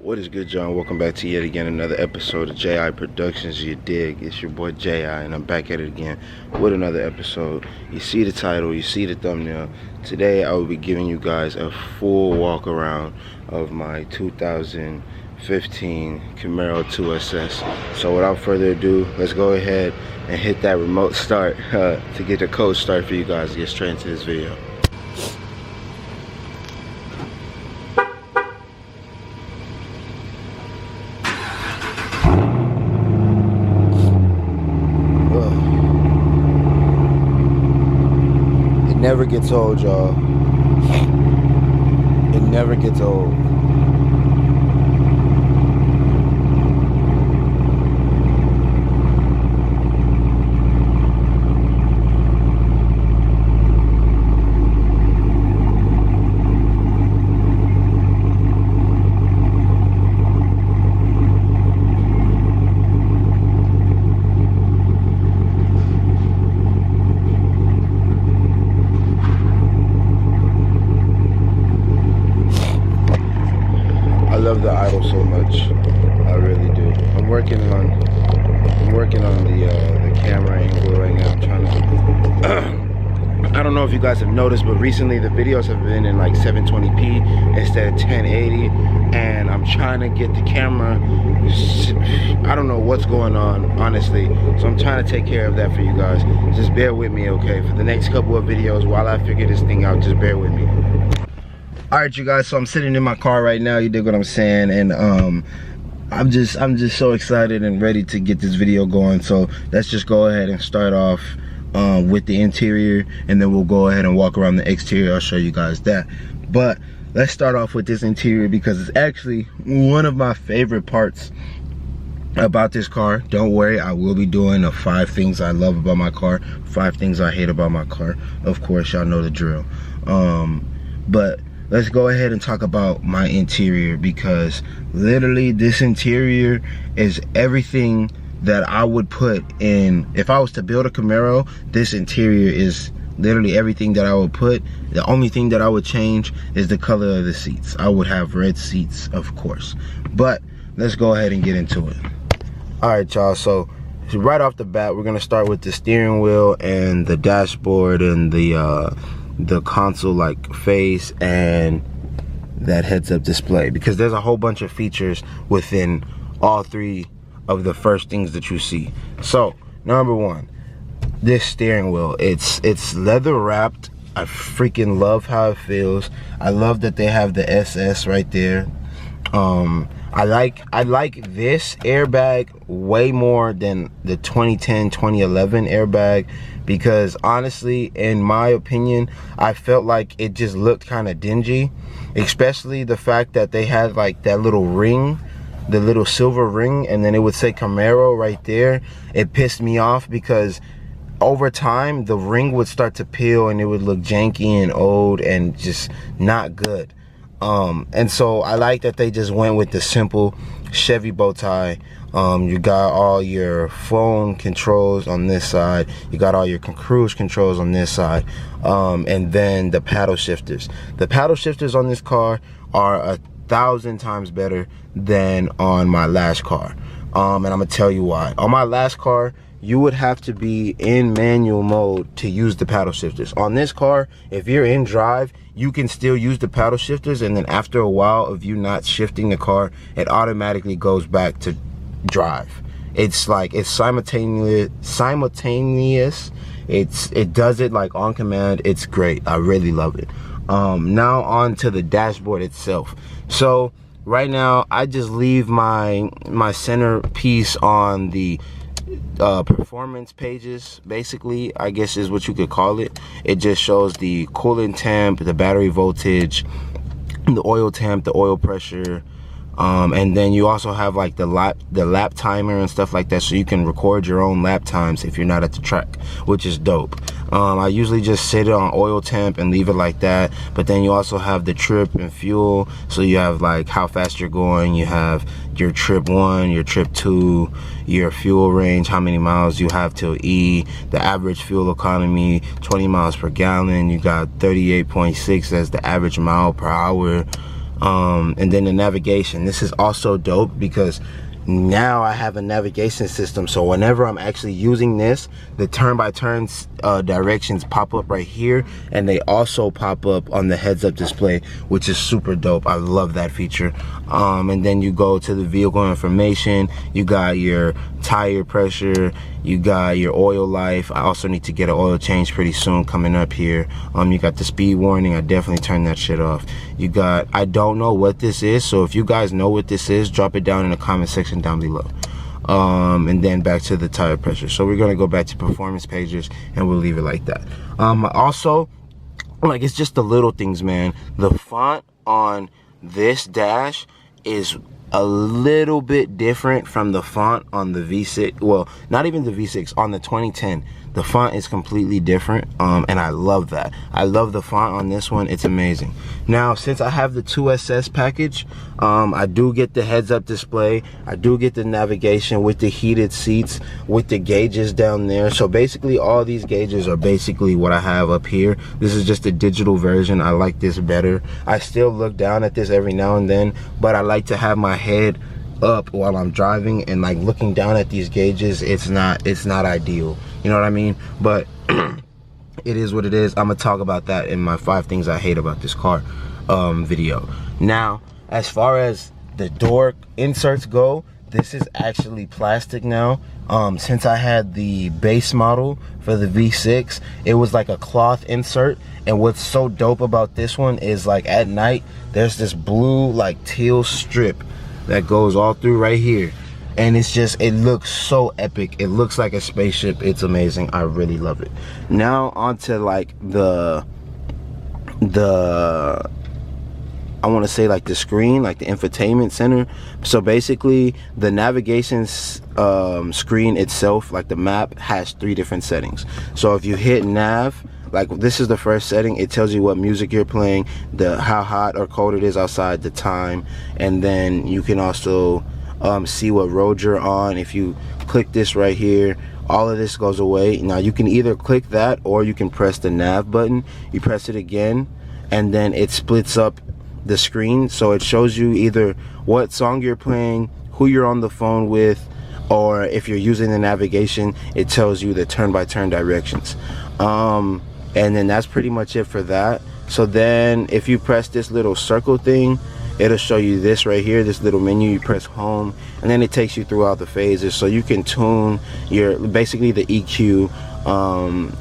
What is good, John? Welcome back to yet again another episode of J.I. Productions. You dig? It's your boy J.I. and I'm back at it again with another episode. You see the title, you see the thumbnail. Today I will be giving you guys a full walk around of my 2015 Camaro 2SS. So without further ado, let's go ahead and hit that remote start to get the code start for you guys to get straight into this video. Never gets old, y'all. It never gets old. I love the idle so much. I really do. I'm working on the camera angle right now. I'm trying to I don't know if you guys have noticed, but recently the videos have been in like 720p instead of 1080, and I'm trying to get the camera, I don't know what's going on, honestly, so I'm trying to take care of that for you guys. Just bear with me, okay, for the next couple of videos while I figure this thing out. Just bear with me. Alright, you guys, so I'm sitting in my car right now, you dig what I'm saying, and I'm just so excited and ready to get this video going. So let's just go ahead and start off with the interior, and then we'll go ahead and walk around the exterior. I'll show you guys that, but let's start off with this interior because it's actually one of my favorite parts about this car. Don't worry, I will be doing the 5 things I love about my car, 5 things I hate about my car. Of course, y'all know the drill. But let's go ahead and talk about my interior, because literally this interior is everything that I would put in. If I was to build a Camaro, this interior is literally everything that I would put. The only thing that I would change is the color of the seats. I would have red seats, of course. But let's go ahead and get into it. Alright, y'all, so right off the bat, we're gonna start with the steering wheel and the dashboard and the console like face and that heads-up display, because there's a whole bunch of features within all 3 of the first things that you see. So number 1, this steering wheel, it's leather wrapped. I freaking love how it feels. I love that they have the SS right there. I like this airbag way more than the 2010-2011 airbag, because honestly, in my opinion, I felt like it just looked kind of dingy, especially the fact that they had like that little ring, the little silver ring, and then it would say Camaro right there. It pissed me off because over time the ring would start to peel and it would look janky and old and just not good. And so I like that they just went with the simple Chevy bow tie. You got all your phone controls on this side, you got all your cruise controls on this side, and then the paddle shifters. The paddle shifters on this car are 1,000 times better than on my last car, and I'm gonna tell you why. On my last car, you would have to be in manual mode to use the paddle shifters. On this car, if you're in drive, you can still use the paddle shifters, and then after a while of you not shifting the car, it automatically goes back to drive. It's like it's simultaneous. It does it like on command. It's great. I really love it. Now on to the dashboard itself. So right now I just leave my centerpiece on the performance pages, basically, I guess is what you could call it. It just shows the coolant temp, the battery voltage, the oil temp, the oil pressure, and then you also have like the lap timer and stuff like that, so you can record your own lap times if you're not at the track, which is dope. I usually just set it on oil temp and leave it like that, but then you also have the trip and fuel, so you have like how fast you're going, you have your trip 1, your trip 2, your fuel range, how many miles you have till E, the average fuel economy, 20 miles per gallon, you got 38.6 as the average mile per hour. And then the navigation, this is also dope because now I have a navigation system, so whenever I'm actually using this, the turn-by-turn directions pop up right here, and they also pop up on the heads-up display, which is super dope. I love that feature. And then you go to the vehicle information, you got your tire pressure, you got your oil life. I also need to get an oil change pretty soon coming up here. You got the speed warning. I definitely turned that shit off. You got, I don't know what this is, so if you guys know what this is, drop it down in the comment section down below. And then back to the tire pressure. So we're gonna go back to performance pages and we'll leave it like that. Also, like, it's just the little things, man. The font on this dash is a little bit different from the font on the V6. Well, not even the V6, on the 2010. The font is completely different, and I love that. I love the font on this one. It's amazing. Now, since I have the 2SS package, I do get the heads-up display. I do get the navigation with the heated seats, with the gauges down there. So basically, all these gauges are basically what I have up here. This is just a digital version. I like this better. I still look down at this every now and then, but I like to have my head up while I'm driving, and like looking down at these gauges, it's not ideal, you know what I mean? But it is what it is. I'm gonna talk about that in my 5 things I hate about this car video. Now, as far as the door inserts go, this is actually plastic now. Since I had the base model for the V6, it was like a cloth insert, and what's so dope about this one is, like, at night there's this blue like teal strip that goes all through right here, and it's just, it looks so epic. It looks like a spaceship. It's amazing. I really love it. Now onto like the I want to say like the screen, like the infotainment center. So basically the navigation screen itself, like the map, has 3 different settings. So if you hit nav, like this is the first setting, it tells you what music you're playing, how hot or cold it is outside, the time, and then you can also see what road you're on. If you click this right here, all of this goes away. Now you can either click that or you can press the nav button. You press it again and then it splits up the screen, so it shows you either what song you're playing, who you're on the phone with, or if you're using the navigation, it tells you the turn-by-turn directions. And then that's pretty much it for that. So then if you press this little circle thing, it'll show you this right here, this little menu. You press home and then it takes you throughout the phases, so you can tune your, basically the EQ.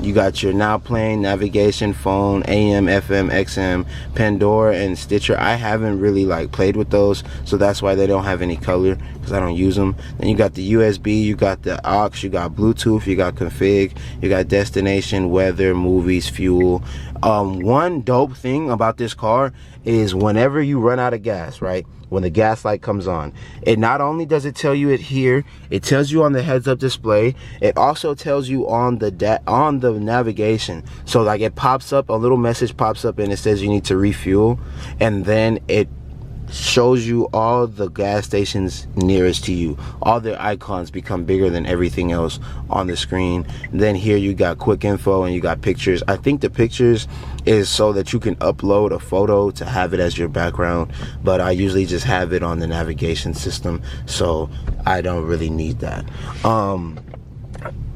You got your now playing, navigation, phone, AM, FM, XM, Pandora, and Stitcher. I haven't really like played with those, so that's why they don't have any color, because I don't use them. Then you got the USB, you got the aux, you got Bluetooth, you got config, you got destination, weather, movies, fuel. One dope thing about this car is whenever you run out of gas, right, when the gas light comes on, it not only does it tell you it here, it tells you on the heads-up display, it also tells you on the navigation. So like it pops up, a little message pops up and it says you need to refuel, and then it shows you all the gas stations nearest to you. All their icons become bigger than everything else on the screen. Then here you got quick info and you got pictures. I think the pictures is so that you can upload a photo to have it as your background, but I usually just have it on the navigation system, so I don't really need that.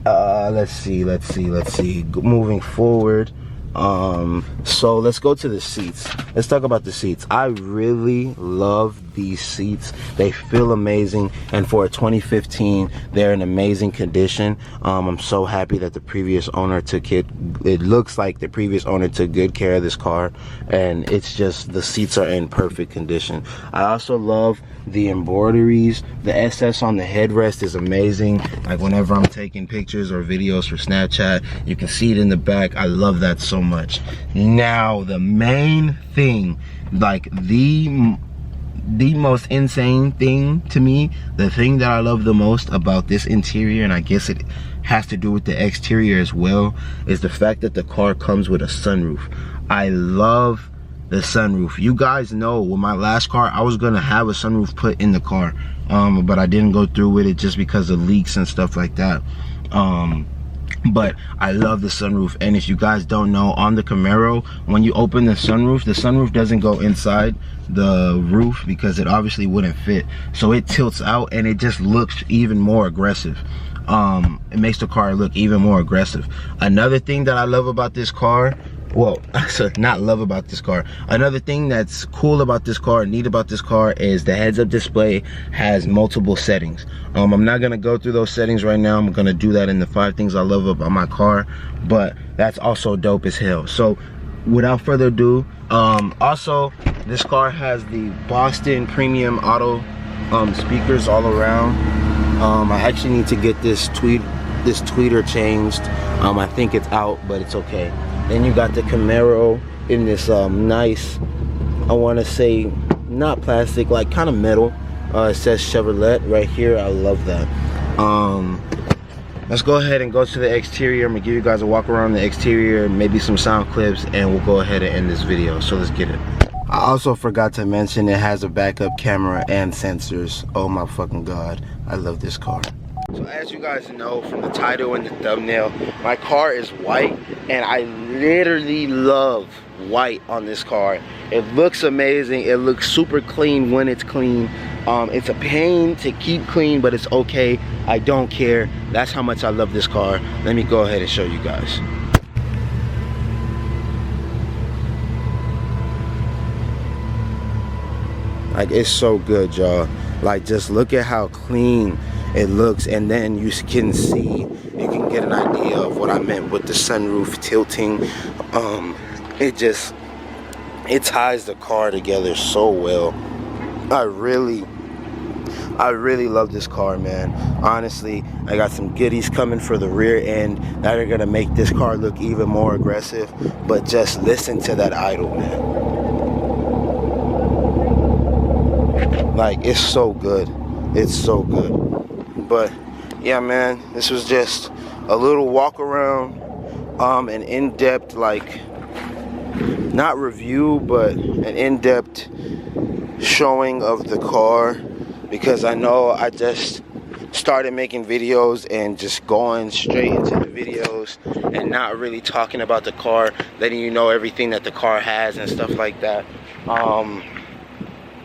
Let's see, moving forward. So let's go to the seats. Let's talk about the seats. I really love these seats. They feel amazing, and for a 2015 they're in amazing condition. I'm so happy that the previous owner took it looks like the previous owner took good care of this car, and it's just, the seats are in perfect condition. I also love the embroideries. The SS on the headrest is amazing. Like whenever I'm taking pictures or videos for Snapchat, you can see it in the back. I love that so much. Now the main thing, like the most insane thing to me, the thing that I love the most about this interior, and I guess it has to do with the exterior as well, is the fact that the car comes with a sunroof. I love the sunroof. You guys know with my last car, I was gonna have a sunroof put in the car, but I didn't go through with it just because of leaks and stuff like that. But I love the sunroof. And if you guys don't know, on the Camaro, when you open the sunroof doesn't go inside the roof because it obviously wouldn't fit, so it tilts out and it just looks even more aggressive. It makes the car look even more aggressive. Another thing that I love about this car, well, not love about this car, another thing that's cool about this car, neat about this car, is the heads-up display has multiple settings. I'm not gonna go through those settings right now. I'm gonna do that in the 5 things I love about my car, but that's also dope as hell. So without further ado, also this car has the Boston premium auto speakers all around. I actually need to get this tweeter changed. I think it's out, but it's okay. Then you got the Camaro in this nice, I want to say not plastic, like kind of metal. It says Chevrolet right here. I love that. Let's go ahead and go to the exterior. I'm gonna give you guys a walk around the exterior, maybe some sound clips, and we'll go ahead and end this video. So let's get it. I also forgot to mention it has a backup camera and sensors. Oh my fucking god, I love this car. So as you guys know from the title and the thumbnail, my car is white, and I literally love white on this car. It looks amazing. It looks super clean when it's clean. It's a pain to keep clean, but it's okay. I don't care. That's how much I love this car. Let me go ahead and show you guys. Like, it's so good, y'all. Like, just look at how clean it looks, and then you can see, you can get an idea of what I meant with the sunroof tilting. It ties the car together so well. I really love this car, man. Honestly, I got some goodies coming for the rear end that are gonna make this car look even more aggressive. But just listen to that idle, man. Like, it's so good. It's so good. But yeah, man, this was just a little walk around, an in-depth, like, not review, but an in-depth showing of the car, because I know I just started making videos and just going straight into the videos and not really talking about the car, letting you know everything that the car has and stuff like that.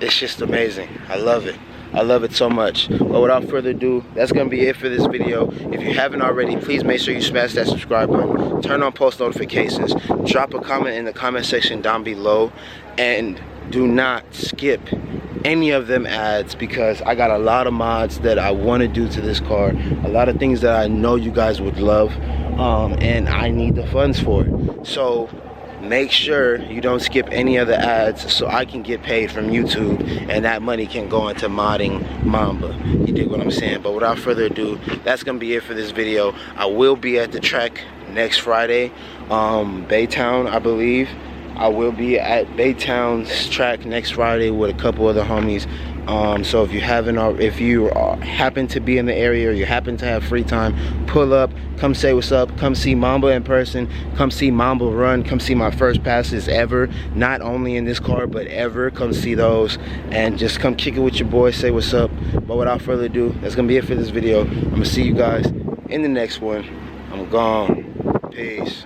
It's just amazing. I love it. I love it so much. But without further ado, that's gonna be it for this video. If you haven't already, please make sure you smash that subscribe button, turn on post notifications, drop a comment in the comment section down below, and do not skip any of them ads, because I got a lot of mods that I want to do to this car, a lot of things that I know you guys would love, and I need the funds for it. So make sure you don't skip any of the ads so I can get paid from YouTube, and that money can go into modding Mamba. You dig what I'm saying? But without further ado, that's gonna be it for this video. I will be at the track next Friday, Baytown, I believe. I will be at Baytown's track next Friday with a couple other homies. So if you happen to be in the area, or you happen to have free time, pull up, come say what's up, come see Mamba in person, come see Mamba run, come see my first passes ever, not only in this car but ever. Come see those and just come kick it with your boys, say what's up. But without further ado, that's gonna be it for this video. I'm gonna see you guys in the next one. I'm gone. Peace.